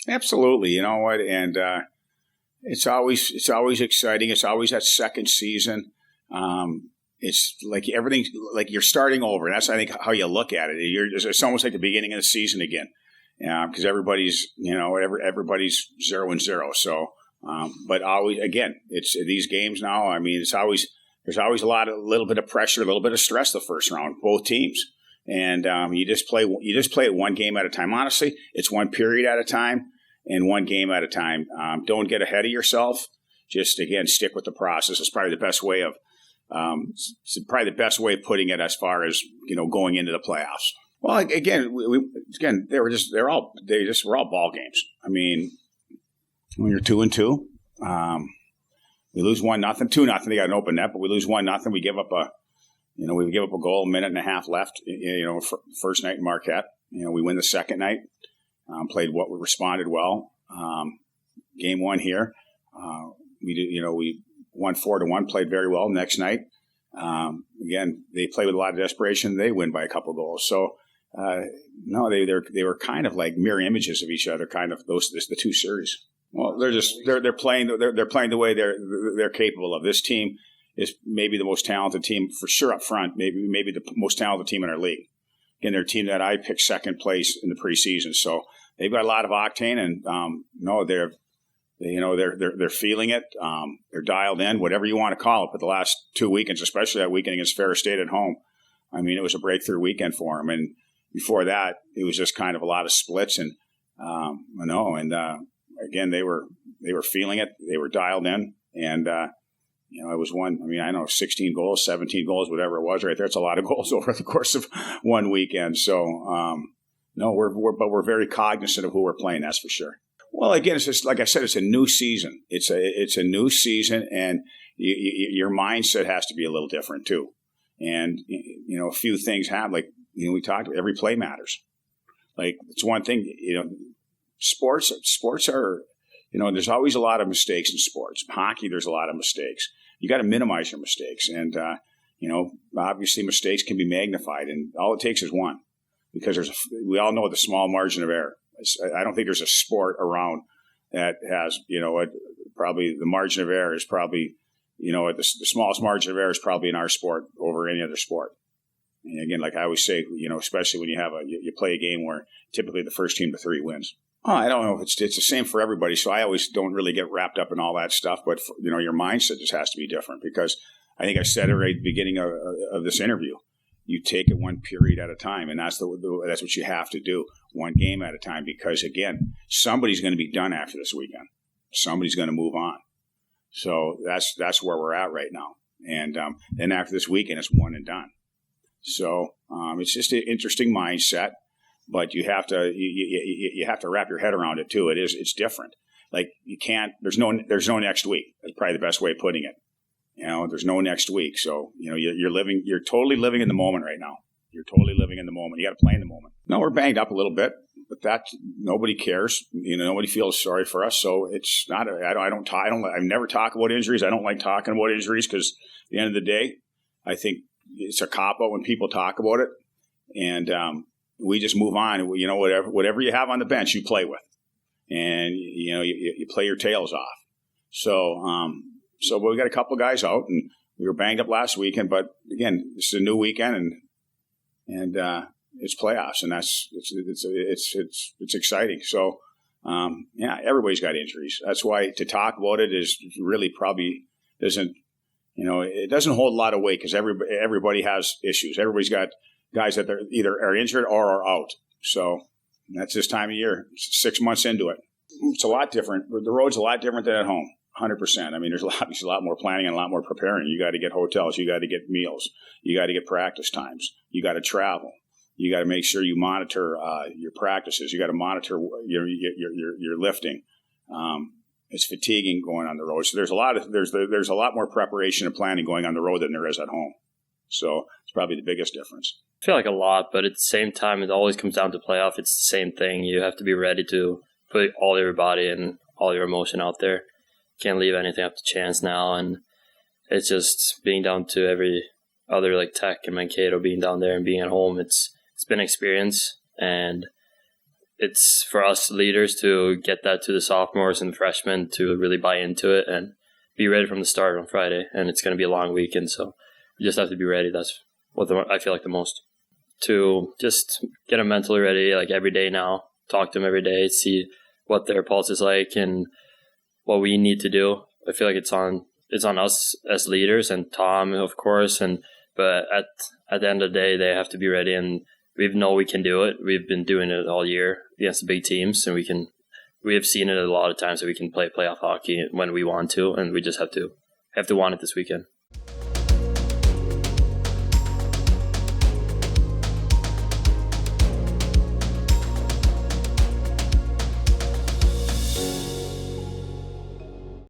Absolutely. You know what? And it's always exciting. It's always that second season. It's like everything, like you're starting over. And that's, I think, how you look at it. It's almost like the beginning of the season again, because everybody's 0-0. So, but always, again, it's these games now. I mean, there's always a little bit of pressure, a little bit of stress the first round, both teams. And you just play it one game at a time. Honestly, it's one period at a time and one game at a time. Don't get ahead of yourself. Just, again, stick with the process. It's probably the best way of putting it as far as, going into the playoffs. Well, again, they were all ball games. I mean, when you're 2-2, we lose 1-0, 2-0. They got an open net, but we lose 1-0. We give up a goal, a minute and a half left. First night in Marquette. We win the second night. We responded well. Game one here, we won 4-1. Played very well. Next night, again, they play with a lot of desperation. They win by a couple goals. So no, they were kind of like mirror images of each other. Kind of the two series. Well, they're playing the way they're capable of. This team is maybe the most talented team for sure up front. Maybe the most talented team in our league. Again, they're a team that I picked second place in the preseason, so they've got a lot of octane, and they're feeling it. They're dialed in, whatever you want to call it. But the last 2 weekends, especially that weekend against Ferris State at home, I mean, it was a breakthrough weekend for them. And before that, it was just kind of a lot of splits, and again, they were feeling it. They were dialed in, and it was 16 goals, 17 goals, whatever it was right there. It's a lot of goals over the course of one weekend. So, we're very cognizant of who we're playing. That's for sure. Well, again, it's just like I said, it's a new season. It's a new season, and your mindset has to be a little different too. And a few things have, like we talked. Every play matters. Like, it's one thing. Sports are. There's always a lot of mistakes in sports. Hockey, there's a lot of mistakes. You got to minimize your mistakes. And, obviously mistakes can be magnified, and all it takes is one, because we all know the small margin of error. I don't think there's a sport around that has, probably the margin of error is probably, the smallest margin of error is probably in our sport over any other sport. And again, like I always say, especially when you play a game where typically the first team to three wins. Oh, I don't know if it's the same for everybody, so I always don't really get wrapped up in all that stuff. But your mindset just has to be different, because I think I said it right at the beginning of this interview. You take it one period at a time, and that's what you have to do, one game at a time. Because again, somebody's going to be done after this weekend. Somebody's going to move on. So that's where we're at right now. And then after this weekend, it's one and done. So it's just an interesting mindset. But you have to wrap your head around it too. It's different. Like, you can't. There's no next week. That's probably the best way of putting it. There's no next week. So you're totally living in the moment right now. You're totally living in the moment. You got to play in the moment. No, we're banged up a little bit, but that nobody cares. Nobody feels sorry for us. So it's not. I never talk about injuries. I don't like talking about injuries, because at the end of the day, I think it's a cop-out when people talk about it, and we just move on. Whatever you have on the bench, you play with, and you play your tails off. So we got a couple of guys out, and we were banged up last weekend. But again, this is a new weekend, and it's playoffs, and it's exciting. So everybody's got injuries. That's why to talk about it is really probably doesn't it doesn't hold a lot of weight, because everybody has issues. Everybody's got guys that either are injured or are out. So that's this time of year. 6 months into it. It's a lot different. The road's a lot different than at home, 100%. I mean, there's a lot more planning and a lot more preparing. You got to get hotels. You got to get meals. You got to get practice times. You got to travel. You got to make sure you monitor your practices. You got to monitor your lifting. It's fatiguing going on the road. So there's a lot more preparation and planning going on the road than there is at home. So it's probably the biggest difference. I feel like a lot, but at the same time, it always comes down to playoff. It's the same thing. You have to be ready to put all your body and all your emotion out there. Can't leave anything up to chance now. And it's just being down to every other, like Tech and Mankato, being down there and being at home. It's been experience, and it's for us leaders to get that to the sophomores and freshmen to really buy into it and be ready from the start on Friday. And it's going to be a long weekend, so we just have to be ready. That's what I feel like the most. To just get them mentally ready, like every day now, talk to them every day, see what their pulse is like and what we need to do. I feel like it's on us as leaders and Tom, of course, but at the end of the day, they have to be ready, and we know we can do it. We've been doing it all year against the big teams, and we have seen it a lot of times that we can play playoff hockey when we want to, and we just have to want it this weekend.